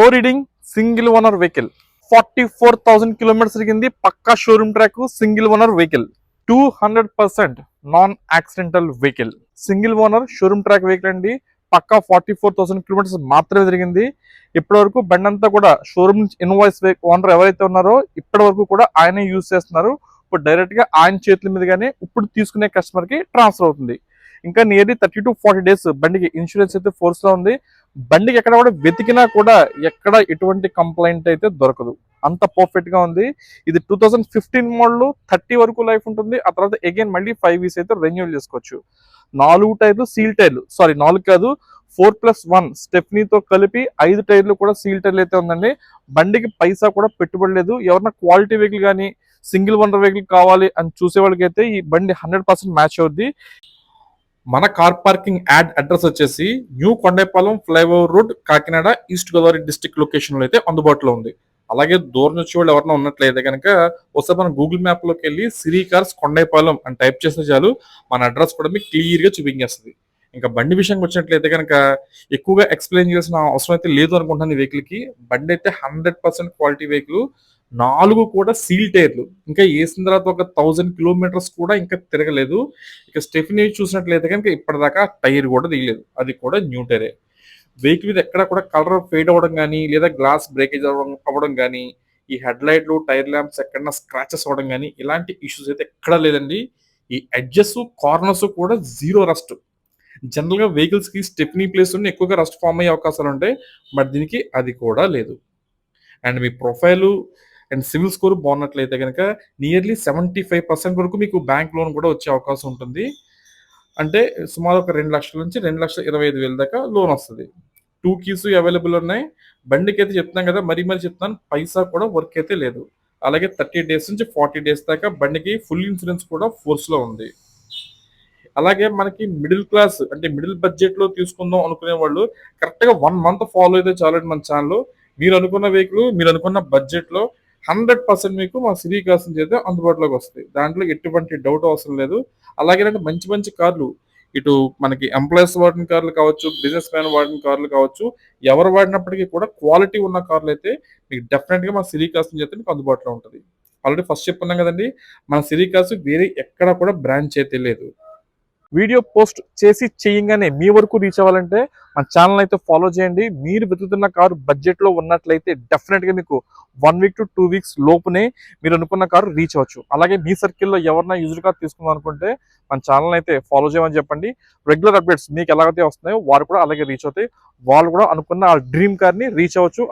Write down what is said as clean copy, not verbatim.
లో reading single owner vehicle 44,000 kilometres తిరిగింది. పక్కా showroom track single owner vehicle 200% non accidental vehicle single owner showroom track vehicle అండి. పక్కా 44,000 kilometres మాత్రమే తిరిగింది. ఇప్పటి వరకు బండి అంతా కూడా షోరూమ్ ఇన్వాయిస్ ఓనర్ ఎవరైతే ఉన్నారో ఇప్పటి వరకు కూడా ఆయనే యూజ్ చేస్తున్నారు. ఇప్పుడు డైరెక్ట్ గా ఆయన చేతుల మీదుగానే ఇప్పుడు తీసుకునే కస్టమర్ కి ట్రాన్స్ఫర్ అవుతుంది. ఇంకా నియర్లీ 30 to 40 డేస్ బండికి ఇన్సూరెన్స్ అయితే ఫోర్స్ లో ఉంది. బండికి ఎక్కడ కూడా వెతికినా కూడా ఎక్కడ ఎటువంటి కంప్లైంట్ అయితే దొరకదు. అంత పర్ఫెక్ట్ గా ఉంది. ఇది 2015 మోడల్ 30 వరకు లైఫ్ ఉంటుంది. ఆ తర్వాత అగైన్ మళ్ళీ 5 ఇయర్స్ అయితే రెన్యూల్ చేసుకోవచ్చు. 4 టైర్లు సీల్ టైర్లు, సారీ 4 కాదు 4+1 స్టెప్నీతో కలిపి 5 టైర్లు కూడా సీల్ టైర్లు అయితే ఉందండి. బండికి పైసా కూడా పెట్టుబడి లేదు. ఎవరన్నా క్వాలిటీ వెహికల్ కానీ సింగిల్ ఓనర్ వెహికల్ కావాలి అని చూసే వాళ్ళకైతే ఈ బండి 100% మ్యాచ్ అవుద్ది. మన కార్ పార్కింగ్ యాడ్ అడ్రస్ వచ్చేసి new Kondepalem flyover road, Kakinada, East Godavari district location లో అయితే అందుబాటులో ఉంది. అలాగే దూరం నుంచి వాళ్ళు ఎవరైనా ఉన్నట్లయితే కనుక ఒకసారి మనం గూగుల్ మ్యాప్ లోకి వెళ్ళి సిరి కార్స్ కొండేపాలెం అని టైప్ చేస్తే చాలు మన అడ్రస్ కూడా మీకు క్లియర్ గా చూపించేస్తుంది. ఇంకా బండి విషయానికి వచ్చినట్లయితే కనుక ఎక్కువగా ఎక్స్ప్లెయిన్ చేయాల్సిన అవసరం అయితే లేదు అనుకుంటున్నాను. ఈ వెహికల్ కి బండి అయితే 100% క్వాలిటీ వెహికల్. 4 కూడా సీల్ టైర్లు, ఇంకా వేసిన తర్వాత ఒక 1000 కిలోమీటర్స్ కూడా ఇంకా తిరగలేదు. ఇక స్టెఫినీ చూసినట్లయితే కనుక ఇప్పటిదాకా టైర్ కూడా దిగలేదు, అది కూడా న్యూ టైరే. వెహికల్ మీద ఎక్కడ కూడా కలర్ ఫేడ్ అవ్వడం కానీ లేదా గ్లాస్ బ్రేకేజ్ అవ్వడం కానీ, ఈ హెడ్ లైట్లు టైర్ ల్యాంప్స్ ఎక్కడన్నా స్క్రాచెస్ అవ్వడం కానీ ఇలాంటి ఇష్యూస్ అయితే ఎక్కడా లేదండి. ఈ ఎడ్జెస్ కార్నర్స్ కూడా జీరో రస్ట్. జనరల్ గా వెహికల్స్ కి స్టెఫినీ ప్లేస్ నుండి ఎక్కువగా రస్ట్ ఫామ్ అయ్యే అవకాశాలు ఉంటాయి, బట్ దీనికి అది కూడా లేదు. అండ్ మీ ప్రొఫైలు అండ్ సివిల్ స్కోర్ బాగున్నట్లయితే కనుక నియర్లీ 75% వరకు మీకు బ్యాంక్ లోన్ కూడా వచ్చే అవకాశం ఉంటుంది. అంటే సుమారు ఒక 2 లక్షల నుంచి 2,25,000 దాకా లోన్ వస్తుంది. 2 కీస్ అవైలబుల్ ఉన్నాయి. బండికి అయితే చెప్తున్నాం కదా, మరీ చెప్తున్నాను, పైసా కూడా వర్క్ అయితే లేదు. అలాగే 30 డేస్ నుంచి 40 డేస్ దాకా బండికి ఫుల్ ఇన్సూరెన్స్ కూడా ఫోర్స్ లో ఉంది. అలాగే మనకి మిడిల్ క్లాస్ అంటే మిడిల్ బడ్జెట్ లో తీసుకుందాం అనుకునే వాళ్ళు కరెక్ట్ గా 1 మంత్ ఫాలో అయితే చాలండి మన ఛానల్. మీరు అనుకున్న వెహికల్ మీరు అనుకున్న బడ్జెట్ లో 100% మీకు మా సిరీ కార్స్ నుంచి అయితే అందుబాటులోకి వస్తాయి. దాంట్లో ఎటువంటి డౌట్ అవసరం లేదు. అలాగే మంచి మంచి కార్లు, ఇటు మనకి ఎంప్లాయీస్ వాడిన కార్లు కావచ్చు, బిజినెస్ మ్యాన్ వాడిన కార్లు కావచ్చు, ఎవరు వాడినప్పటికీ కూడా క్వాలిటీ ఉన్న కార్లు అయితే మీకు డెఫినెట్ గా మా సిరీ కార్స్ నుంచి అయితే మీకు అందుబాటులో ఉంటుంది. ఆల్రెడీ ఫస్ట్ చెప్పుకున్నాం కదండి, మన సిరీ కార్స్ వేరే ఎక్కడ కూడా బ్రాంచ్ అయితే లేదు. వీడియో పోస్ట్ చేసి చేయంగానే మీ వరకు రీచ్ అవ్వాలంటే మన ఛానల్ అయితే ఫాలో చేయండి. మీరు వెతుకుతున్న కారు బడ్జెట్ లో ఉన్నట్లయితే డెఫినెట్ గా మీకు 1 వీక్ to 2 వీక్స్ లోపునే మీరు అనుకున్న కారు రీచ్ అవ్వచ్చు. అలాగే మీ సర్కిల్లో ఎవరన్నా యూజ్డ్ కార్ తీసుకుందాం అనుకుంటే మన ఛానల్ అయితే ఫాలో చేయమని చెప్పండి. రెగ్యులర్ అప్డేట్స్ మీకు ఎలాగైతే వస్తున్నాయో వారు కూడా అలాగే రీచ్ అవుతాయి. వాళ్ళు కూడా అనుకున్న ఆ డ్రీమ్ కార్ ని రీచ్ అవ్వచ్చు.